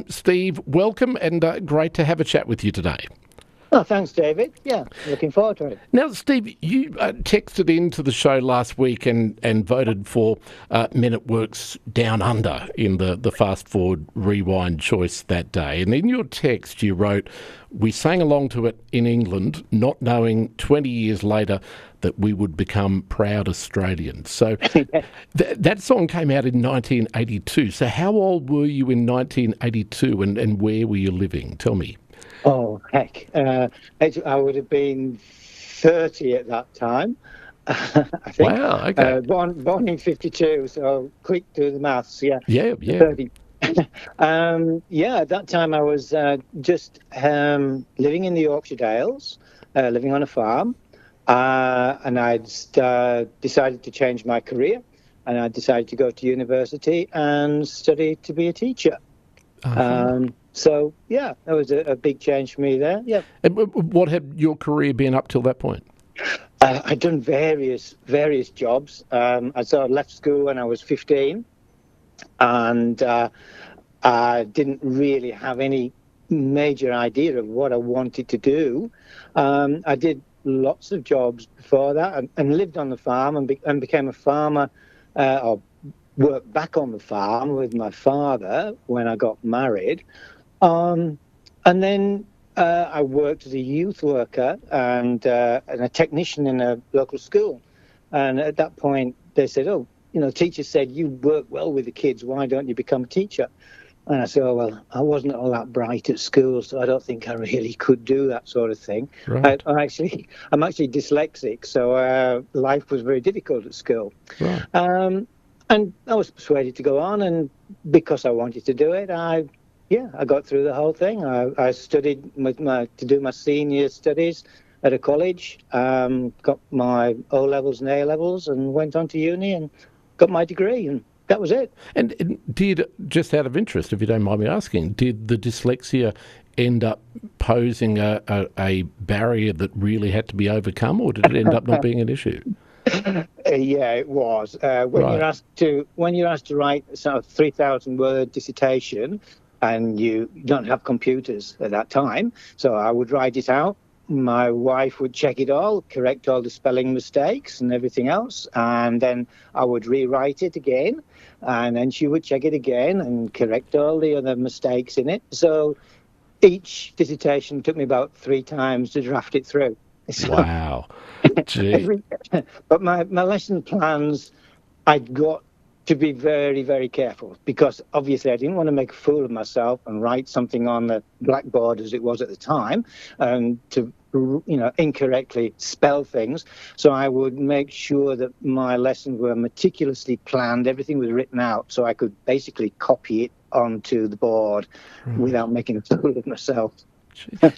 Steve, welcome and great to have a chat with you today. Oh, thanks, David. Yeah, looking forward to it. Now, Steve, you texted into the show last week and voted for Men at Work's Down Under in the fast forward rewind choice that day. And in your text, you wrote, "We sang along to it in England, not knowing 20 years later that we would become proud Australians." So that song came out in 1982. So how old were you in 1982 and where were you living? Tell me. Oh, heck. I would have been 30 at that time, I think. Wow, okay. Born in 52, so quick do the maths. Yeah, Yeah. 30. Yeah, at that time I was just living in the Yorkshire Dales, living on a farm, and I'd decided to change my career, and I decided to go to university and study to be a teacher. So, yeah, that was a big change for me there. Yeah. And what had your career been up till that point? I'd done various jobs. I sort of left school when I was 15, and I didn't really have any major idea of what I wanted to do. I did lots of jobs before that and lived on the farm and became a farmer, or worked back on the farm with my father when I got married. And then I worked as a youth worker and a technician in a local school. And at that point, they said, "Oh, teachers said you work well with the kids. Why don't you become a teacher?" And I said, "Oh, well, I wasn't all that bright at school, so I don't think I really could do that sort of thing." Right. I'm actually dyslexic, so life was very difficult at school. Right. And I was persuaded to go on, and because I wanted to do it, I got through the whole thing. I studied to do my senior studies at a college, got my O levels and A levels, and went on to uni and got my degree, and that was it. And did, just out of interest, if you don't mind me asking, did the dyslexia end up posing a barrier that really had to be overcome, or did it end up not being an issue? Yeah, it was. When Right. you're asked to write a sort of 3,000-word dissertation, and you don't have computers at that time, so I would write it out. My wife would check it all, correct all the spelling mistakes and everything else, and then I would rewrite it again, and then she would check it again and correct all the other mistakes in it. So each dissertation took me about 3 times to draft it through. So, Wow. Gee. but my lesson plans, I'd got to be very, very careful because obviously I didn't want to make a fool of myself and write something on the blackboard as it was at the time and to incorrectly spell things. So I would make sure that my lessons were meticulously planned, everything was written out so I could basically copy it onto the board without making a fool of myself.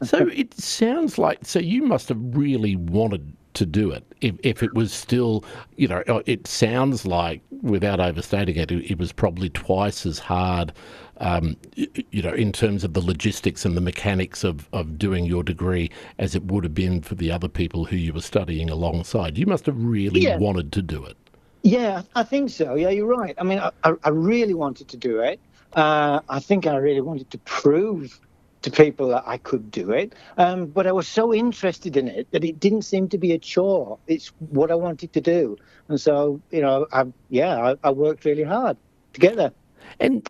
So it sounds like, so you must have really wanted to do it. If it was still, it sounds like, without overstating it, it was probably twice as hard, in terms of the logistics and the mechanics of doing your degree as it would have been for the other people who you were studying alongside. You must have really wanted to do it. Yeah, I think so. Yeah, you're right. I mean, I really wanted to do it. I think I really wanted to prove to people that I could do it. But I was so interested in it that it didn't seem to be a chore. It's what I wanted to do. And so, I worked really hard to get there. And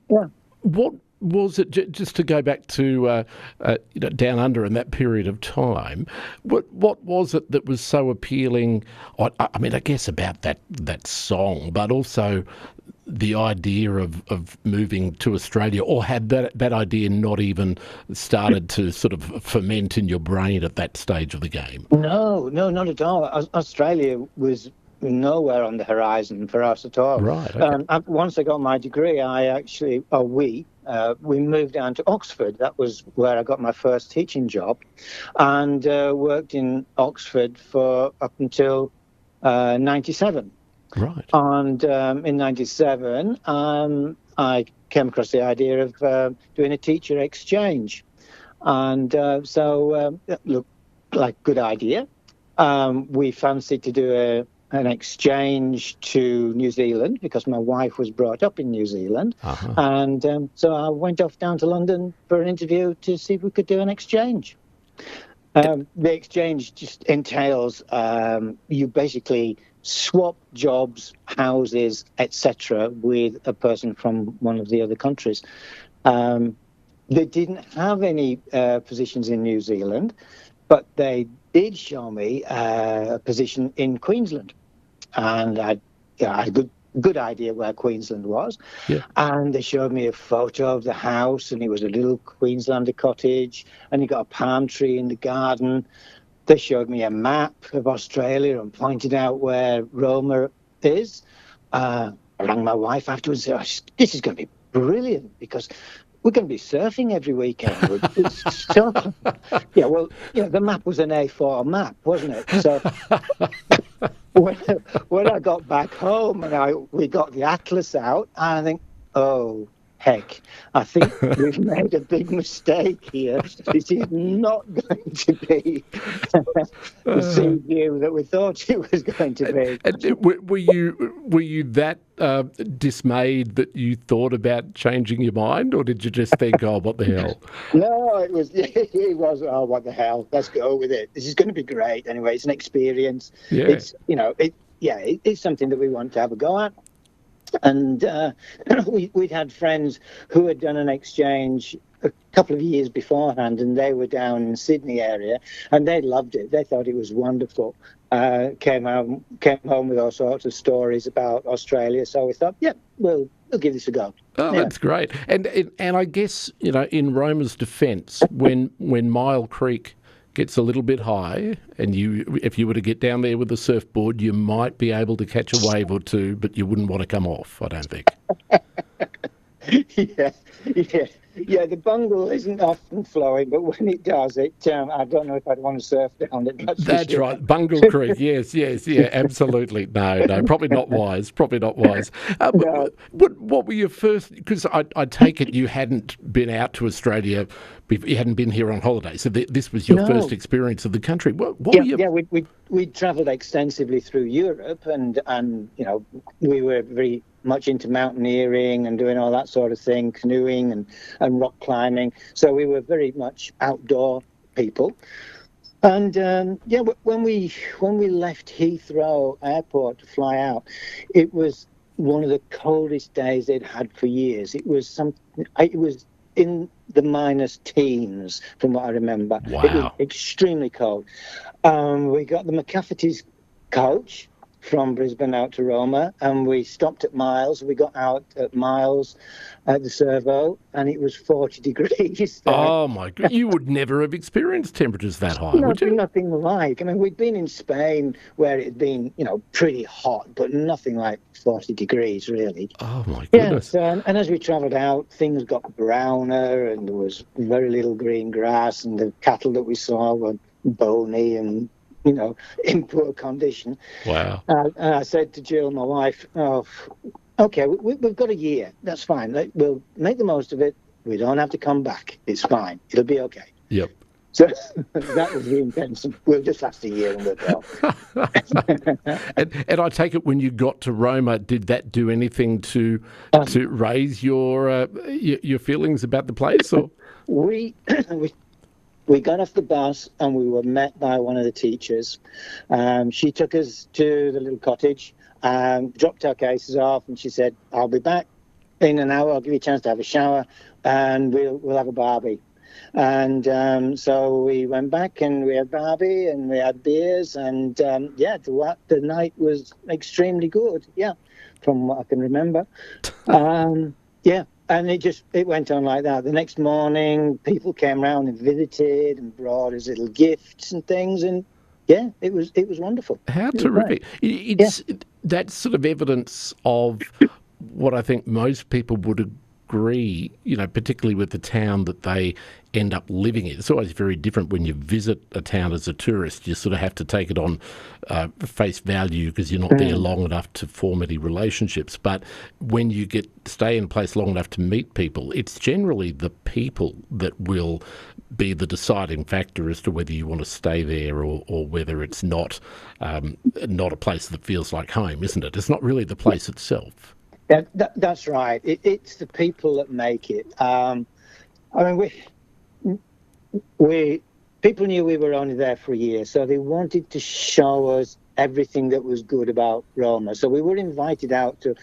what was it, just to go back to Down Under in that period of time, what was it that was so appealing? I mean, I guess about that song, but also the idea of moving to Australia, or had that idea not even started to sort of ferment in your brain at that stage of the game? No, not at all. Australia was nowhere on the horizon for us at all. Right. Okay. Once I got my degree, we moved down to Oxford. That was where I got my first teaching job, and worked in Oxford for up until 97. Right. And in 97, I came across the idea of doing a teacher exchange. And so it looked like a good idea. We fancied to do an exchange to New Zealand because my wife was brought up in New Zealand. And so I went off down to London for an interview to see if we could do an exchange. The exchange just entails you basically swap jobs, houses, etc., with a person from one of the other countries. They didn't have any positions in New Zealand, but they did show me a position in Queensland. And I had a good idea where Queensland was. Yeah. And they showed me a photo of the house, and it was a little Queenslander cottage, and you got a palm tree in the garden. They showed me a map of Australia and pointed out where Roma is. I rang my wife afterwards and said, oh, this is going to be brilliant because we're going to be surfing every weekend. The map was an A4 map, wasn't it? So when I got back home and we got the atlas out, I think, oh, heck, I think we've made a big mistake here. This is not going to be the sea view that we thought it was going to be. And were you that dismayed that you thought about changing your mind, or did you just think, oh, what the hell? No, it was, oh, what the hell? Let's go with it. This is going to be great. Anyway, it's an experience. Yeah. It's something that we want to have a go at. And we'd had friends who had done an exchange a couple of years beforehand, and they were down in the Sydney area, and they loved it. They thought it was wonderful. Came home with all sorts of stories about Australia. So we thought, we'll give this a go. Oh, yeah. That's great. And I guess, in Roma's defence, when Mile Creek gets a little bit high, and if you were to get down there with a surfboard, you might be able to catch a wave or two, but you wouldn't want to come off, I don't think. Yeah. The bungle isn't often flowing, but when it does, I don't know if I'd want to surf down it. That's right, Bungle Creek. Yes, absolutely. No, probably not wise. No. What were your first? Because I take it you hadn't been out to Australia. You hadn't been here on holiday, so this was your first experience of the country. What were your... Yeah, we travelled extensively through Europe, and we were very much into mountaineering and doing all that sort of thing, canoeing and rock climbing. So we were very much outdoor people. And when we left Heathrow Airport to fly out, it was one of the coldest days they'd had for years. It was in the minus teens, from what I remember. Wow. It was extremely cold. We got the McCafferty's coach from Brisbane out to Roma, and we stopped at Miles. We got out at Miles at the servo, and it was 40 degrees there. Oh, my God. You would never have experienced temperatures that high, would you? Nothing like. I mean, we'd been in Spain where it had been, pretty hot, but nothing like 40 degrees, really. Oh, my goodness. Yes, and as we travelled out, things got browner, and there was very little green grass, and the cattle that we saw were bony and in poor condition. Wow. And I said to Jill, my wife, okay, we've got a year. That's fine. We'll make the most of it. We don't have to come back. It's fine. It'll be okay. Yep. So that was the intention. We'll just last a year and we'll go. and I take it when you got to Roma, did that do anything to raise your feelings about the place? Or We got off the bus and we were met by one of the teachers. She took us to the little cottage, dropped our cases off, and she said, I'll be back in an hour. I'll give you a chance to have a shower and we'll have a barbie. And so we went back and we had barbie and we had beers, and the night was extremely good, from what I can remember. And it went on like that. The next morning, people came round and visited and brought us little gifts and things, and it was wonderful. How terrific! It's that's sort of evidence of what I think most people would agree. Particularly with the town that they end up living in. It's always very different when you visit a town as a tourist. You sort of have to take it on face value because you're not there long enough to form any relationships. But when you stay in a place long enough to meet people, it's generally the people that will be the deciding factor as to whether you want to stay there or whether it's not a place that feels like home, isn't it? It's not really the place itself. Yeah, that's right. It's the people that make it. I mean, we people knew we were only there for a year, so they wanted to show us everything that was good about Roma. So we were invited out to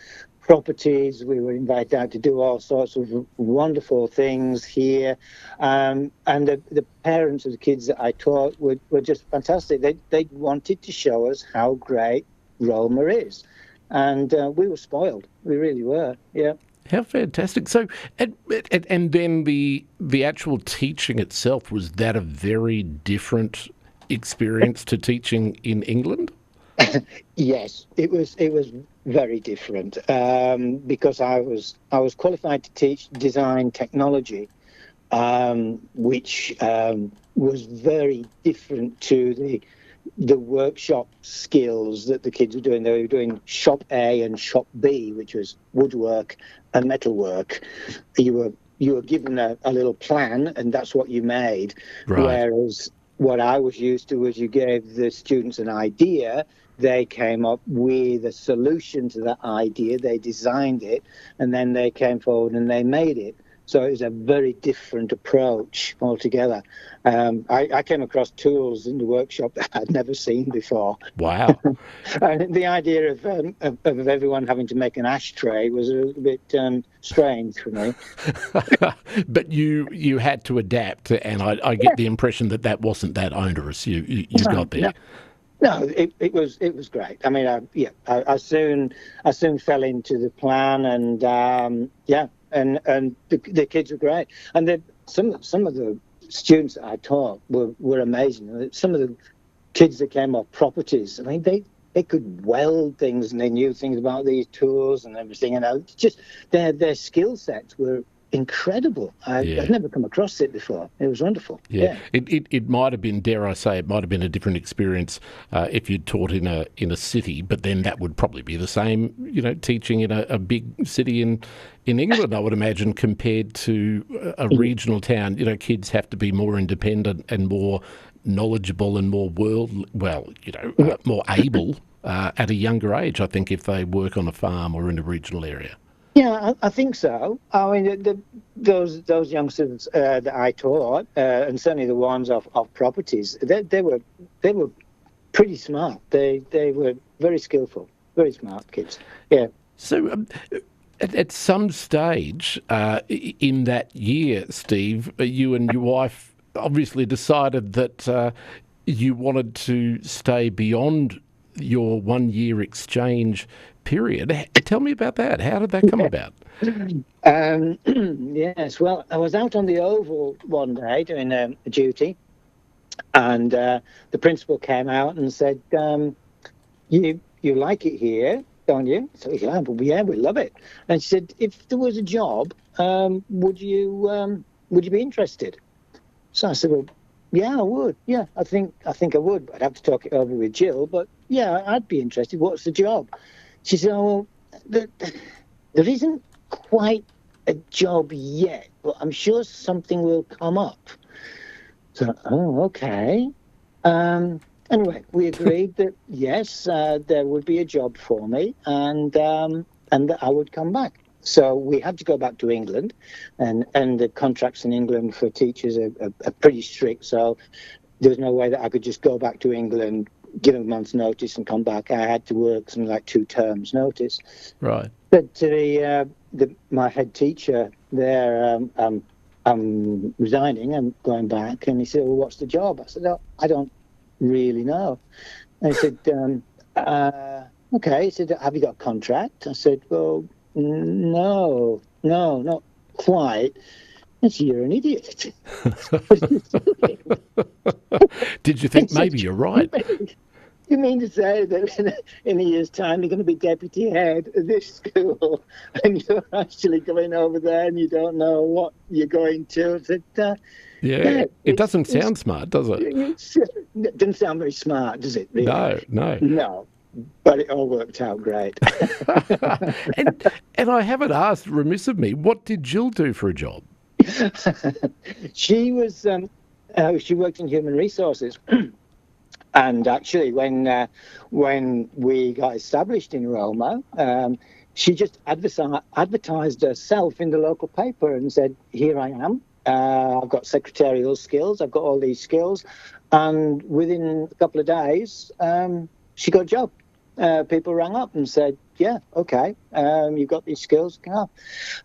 properties, we were invited out to do all sorts of wonderful things here. And the parents of the kids that I taught were just fantastic. They wanted to show us how great Roma is. And we were spoiled. We really were, yeah. How fantastic. So, and then the actual teaching itself, was that a very different experience to teaching in England? Yes, it was very different because I was qualified to teach design technology, which was very different to the workshop skills that the kids were doing. They were doing shop A and shop B, which was woodwork and metalwork. You were given a little plan, and that's what you made. Right. Whereas what I was used to was you gave the students an idea, they came up with a solution to that idea, they designed it, and then they came forward and they made it. So it was a very different approach altogether. I came across tools in the workshop that I'd never seen before. Wow. And the idea of everyone having to make an ashtray was a little bit strange for me. But you had to adapt, and I get the impression that wasn't that onerous. You got there. No, it was great. I mean, I soon fell into the plan, and and the kids were great. And some of the students that I taught were amazing. Some of the kids that came off properties, I mean, they could weld things, and they knew things about these tools and everything. And just their skill sets were incredible. I'd never come across it before. It was wonderful. Yeah. It might have been, dare I say, it might have been a different experience if you'd taught in a city, but then that would probably be the same, teaching in a big city in England, I would imagine, compared to a regional town. Kids have to be more independent and more knowledgeable and more more able at a younger age, I think, if they work on a farm or in a regional area. Yeah, I think so. I mean, those youngsters that I taught, and certainly the ones off properties, they were pretty smart. They were very skillful, very smart kids. Yeah. So, at some stage in that year, Steve, you and your wife obviously decided that you wanted to stay beyond your 1 year exchange period. Tell me about that. How did that come about? Yes, well, I was out on the Oval one day doing a duty, and the principal came out and said, you like it here, don't you? So yeah, we love it. And she said, if there was a job, would you be interested? So I said, well, yeah, I would. Yeah, I think I would. I'd have to talk it over with Jill, but yeah, I'd be interested. What's the job? She said, oh, well, there isn't quite a job yet, but I'm sure something will come up. So, okay. Anyway, we agreed that, yes, there would be a job for me, and that I would come back. So we had to go back to England, and the contracts in England for teachers are pretty strict, so there's no way that I could just go back to England, give a month's notice and come back. I had to work something like 2 terms notice. Right. But to my head teacher there, I'm resigning, I'm going back. And he said, well, what's the job? I said, oh, I don't really know. And he said, okay. He said, have you got a contract? I said, well, no, not quite. And so you're an idiot. Did you think maybe you're right? You mean to say that in a year's time you're going to be deputy head of this school, and you're actually going over there and you don't know what you're going to? It doesn't sound smart, does it? It doesn't sound very smart, does it? Really? No. But it all worked out great. and I haven't asked, remiss of me, what did Jill do for a job? She was She worked in human resources. And actually, when we got established in Roma, she just advertised herself in the local paper and said, "Here I am. I've got secretarial skills. I've got all these skills." And within a couple of days, she got a job. People rang up and said, "Yeah, okay, you've got these skills, come."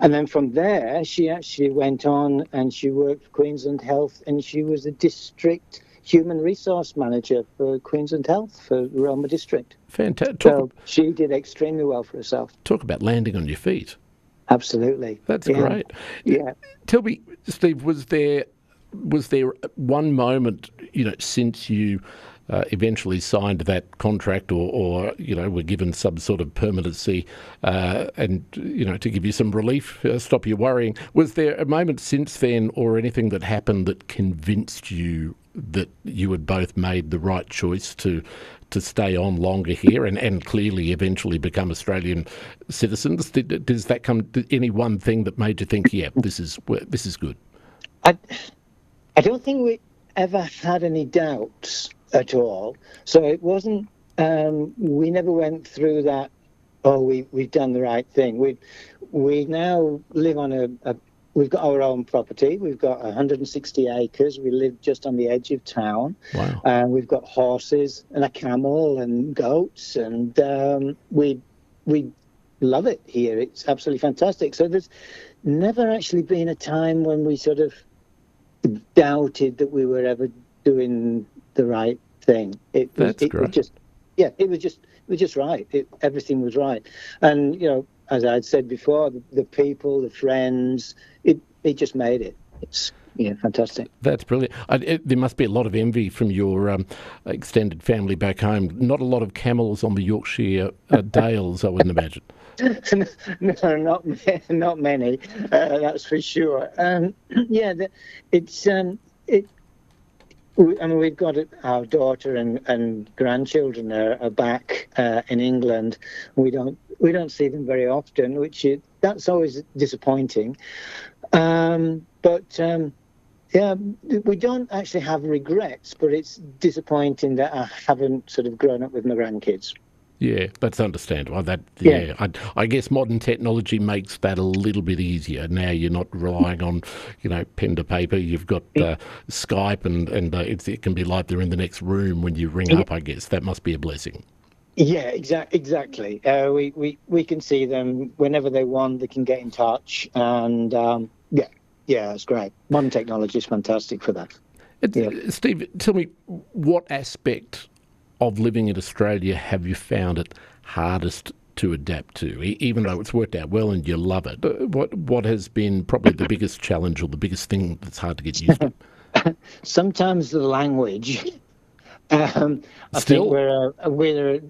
And then from there, she actually went on and she worked for Queensland Health, and she was a district human resource manager for Queensland Health for Roma District. Fantastic. So she did extremely well for herself. Talk about landing on your feet. Absolutely. That's great. Yeah. Tell me, Steve, was there one moment, since you eventually signed that contract or were given some sort of permanency and, to give you some relief, stop you worrying, was there a moment since then or anything that happened that convinced you that you had both made the right choice to stay on longer here and clearly eventually become Australian citizens? Does that come to any one thing that made you think, yeah, this is good? I don't think we ever had any doubts at all. So it wasn't, we never went through that, we've done the right thing. We now live on we've got our own property. We've got 160 acres. We live just on the edge of town. Wow. We've got horses and a camel and goats, and we love it here. It's absolutely fantastic. So there's never actually been a time when we sort of doubted that we were ever doing the right thing. It was just right. Everything was right. And, as I'd said before, the people, the friends, it just made it. It's fantastic. That's brilliant. There must be a lot of envy from your extended family back home. Not a lot of camels on the Yorkshire dales, I wouldn't imagine. No, not many. That's for sure. We've got our daughter and grandchildren are back in England. We don't see them very often, that's always disappointing. But we don't actually have regrets, but it's disappointing that I haven't sort of grown up with my grandkids. Yeah, that's understandable. I guess modern technology makes that a little bit easier. Now you're not relying on, pen to paper. You've got Skype, and it can be like they're in the next room when you ring up. I guess that must be a blessing. Yeah, exactly. We can see them whenever they want. They can get in touch, and it's great. Modern technology is fantastic for that. Steve, tell me, what aspect of living in Australia have you found it hardest to adapt to, even though it's worked out well and you love it? What has been probably the biggest challenge or the biggest thing that's hard to get used to? Sometimes the language. I think we're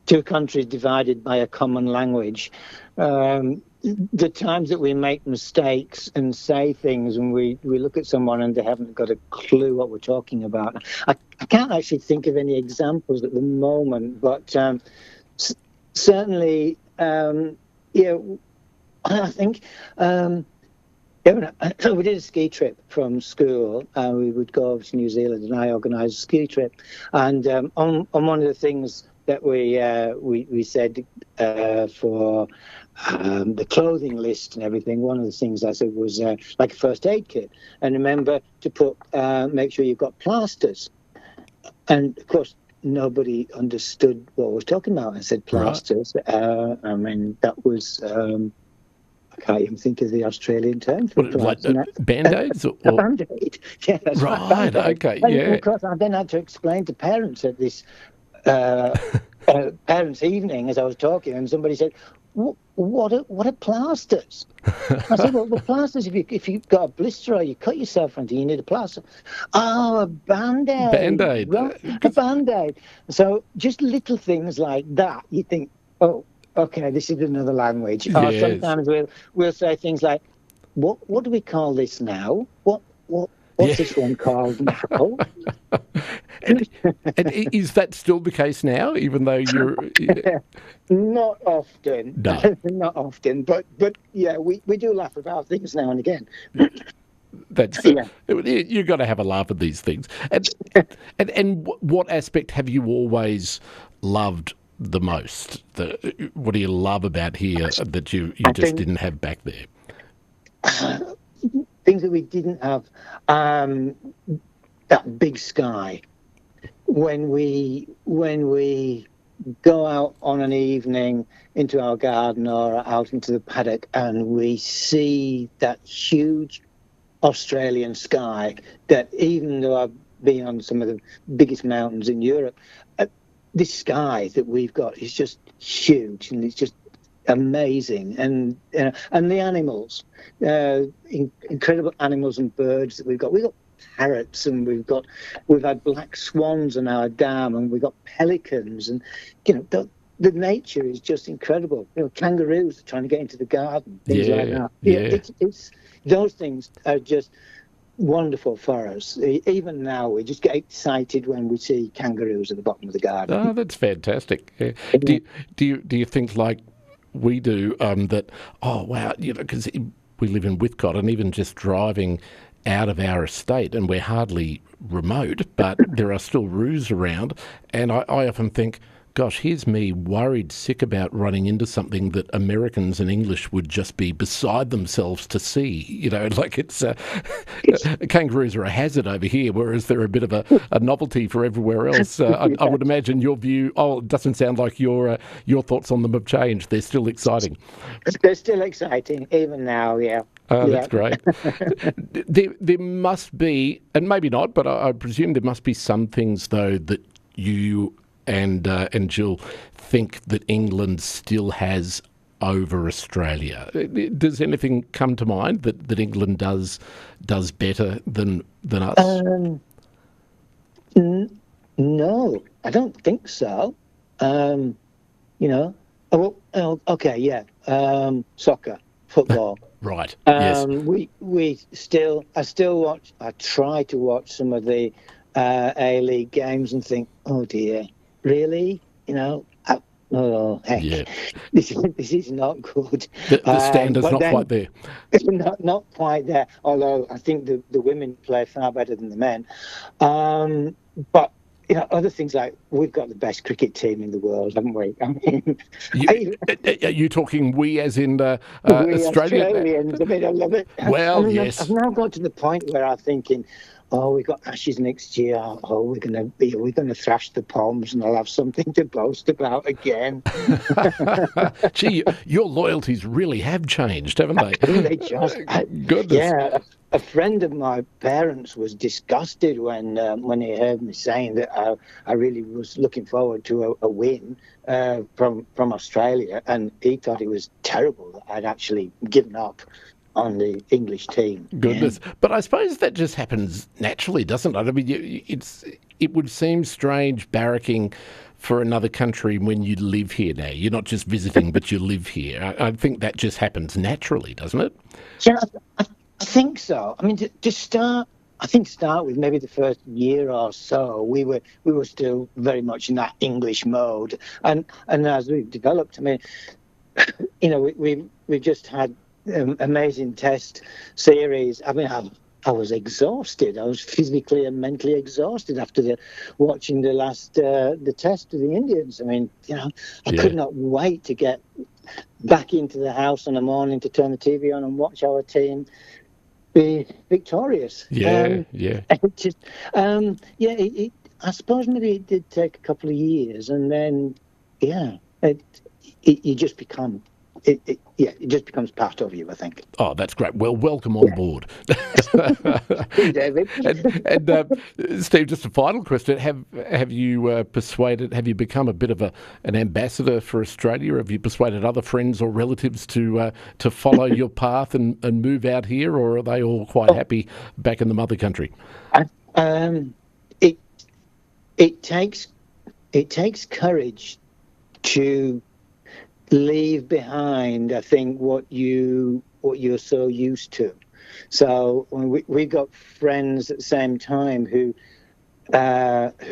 two countries divided by a common language. The times that we make mistakes and say things and we look at someone and they haven't got a clue what we're talking about. I can't actually think of any examples at the moment, but certainly, I think we did a ski trip from school. We would go over to New Zealand, and I organised a ski trip. And on one of the things that we said for the clothing list and everything, one of the things I said was like a first aid kit. And remember to make sure you've got plasters. And of course, nobody understood what I was talking about. I said plasters. Right. That was... I can't even think of the Australian term. Like Band-Aids? A Band-Aid. Yeah, that's right. Band-Aid. Okay, yeah. And of course, I then had to explain to parents at this parents' evening as I was talking, and somebody said, what are plasters? I said, well, plasters, if you've got a blister or you cut yourself onto, you need a plaster. Oh, a Band-Aid. Band-Aid. Right, a Band-Aid. So just little things like that, you think, oh, okay, this is another language. Yes. Or sometimes we'll say things like, "What do we call this now? What's this one called now?" and is that still the case now? Even though you're not often, no. Not often, but yeah, we do laugh about things now and again. That's Yeah. you've got to have a laugh at these things. And what aspect have you always loved the most? What do you love about here that you I just think didn't have back there? things that we didn't have, that big sky. When we go out on an evening into our garden or out into the paddock and we see that huge Australian sky, that even though I've been on some of the biggest mountains in Europe, this sky that we've got is just huge, and it's just amazing. And the animals, incredible animals and birds that we've got. We've got parrots, and we've had black swans on our dam, and we've got pelicans, and the nature is just incredible. Kangaroos are trying to get into the garden, things like that. It's those things are just wonderful for us. Even now, we just get excited when we see kangaroos at the bottom of the garden. Oh, that's fantastic. Yeah. Do you think like we do that? Oh, wow! Because we live in Whitcott, and even just driving out of our estate, and we're hardly remote, but there are still roos around, and I often think, gosh, here's me worried sick about running into something that Americans and English would just be beside themselves to see. Like kangaroos are a hazard over here, whereas they're a bit of a novelty for everywhere else. I would imagine your view, it doesn't sound like your thoughts on them have changed. They're still exciting. They're still exciting, even now, yeah. Oh, that's great. There must be, and maybe not, but I presume there must be some things, though, that you and Jill think that England still has over Australia. Does anything come to mind that England does better than us? No, I don't think so. Okay, yeah. Soccer, football. Right. Yes. I try to watch some of the A-League games and think, oh dear, really? Oh heck, Yeah. this is not good. The standard's not quite there. Not quite there. Although I think the women play far better than the men. But other things like we've got the best cricket team in the world, haven't we? I mean, are you talking we as in we Australia? Australians, I mean, I love it. Well, yes. I've now got to the point where I'm thinking, we've got Ashes next year. We're going to thrash the Poms, and I'll have something to boast about again. Gee, your loyalties really have changed, haven't they? They just, goodness. Yeah. A friend of my parents was disgusted when he heard me saying that I really was looking forward to a win from Australia, and he thought it was terrible that I'd actually given up on the English team. Goodness. Yeah. But I suppose that just happens naturally, doesn't it? I mean, it would seem strange barracking for another country when you live here now. You're not just visiting, but you live here. I think that just happens naturally, doesn't it? Yeah, I think so. I mean, to start with maybe the first year or so, we were still very much in that English mode, and as we've developed, I mean, we've just had amazing test series. I mean, I was exhausted. I was physically and mentally exhausted after watching the last the test of the Indians. I mean, I could not wait to get back into the house in the morning to turn the TV on and watch our team be victorious. Yeah. I suppose maybe it did take a couple of years, and then you just become. It just becomes part of you, I think. Oh, that's great. Well, welcome on board. Hey, David. and Steve, just a final question. Have you become a bit of an ambassador for Australia? Have you persuaded other friends or relatives to follow your path and move out here, or are they all quite happy back in the mother country? It takes courage to leave behind, I think, what you're so used to. So we got friends at the same time who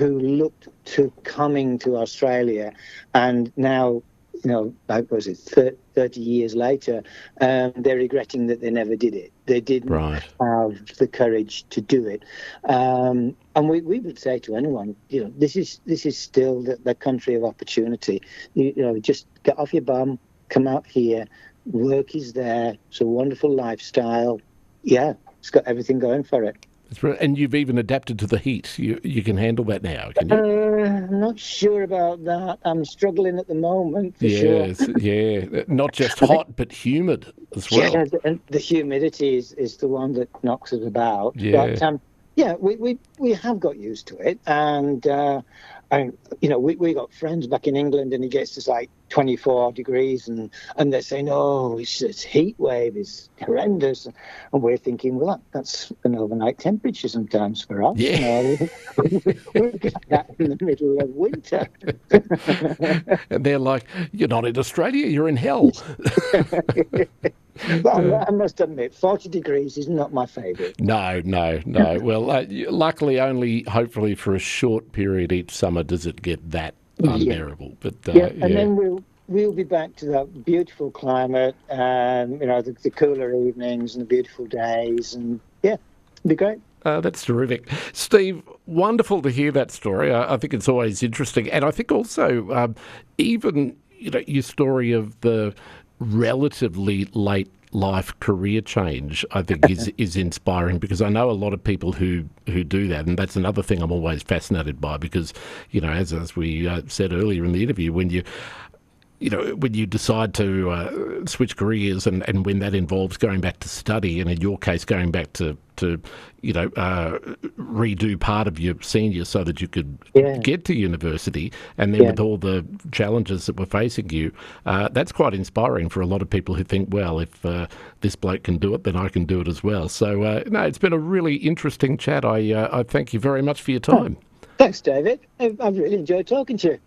looked to coming to Australia, and now like was it 30 years later, they're regretting that they never did it. They didn't have the courage to do it. And we would say to anyone, this is still the country of opportunity. Just get off your bum, come out here. Work is there. It's a wonderful lifestyle. Yeah, it's got everything going for it. And you've even adapted to the heat. You can handle that now, can you? I'm not sure about that. I'm struggling at the moment, for sure. Yes, yeah. Not just hot, but humid as well. Yeah, and the humidity is the one that knocks us about. Yeah. But, we have got used to it. And we got friends back in England, and it gets to like 24 degrees, and they're saying, "Oh, this heat wave is horrendous," and we're thinking, "Well, that's an overnight temperature sometimes for us." Yeah. We've got that in the middle of winter. And they're like, "You're not in Australia, you're in hell." Well, I must admit, 40 degrees is not my favourite. No. Well, luckily, only hopefully for a short period each summer does it get that unbearable. But and then we'll be back to that beautiful climate, the cooler evenings and the beautiful days, and it'll be great. That's terrific. Steve, wonderful to hear that story. I think it's always interesting. And I think also even, your story of the relatively late life career change, I think is inspiring, because I know a lot of people who do that, and that's another thing I'm always fascinated by, because, as we said earlier in the interview, when you decide to switch careers, and when that involves going back to study, and in your case going back to redo part of your senior so that you could get to university, and then with all the challenges that were facing you, that's quite inspiring for a lot of people who think, well, if this bloke can do it, then I can do it as well. So, it's been a really interesting chat. I thank you very much for your time. Thanks, David. I've really enjoyed talking to you.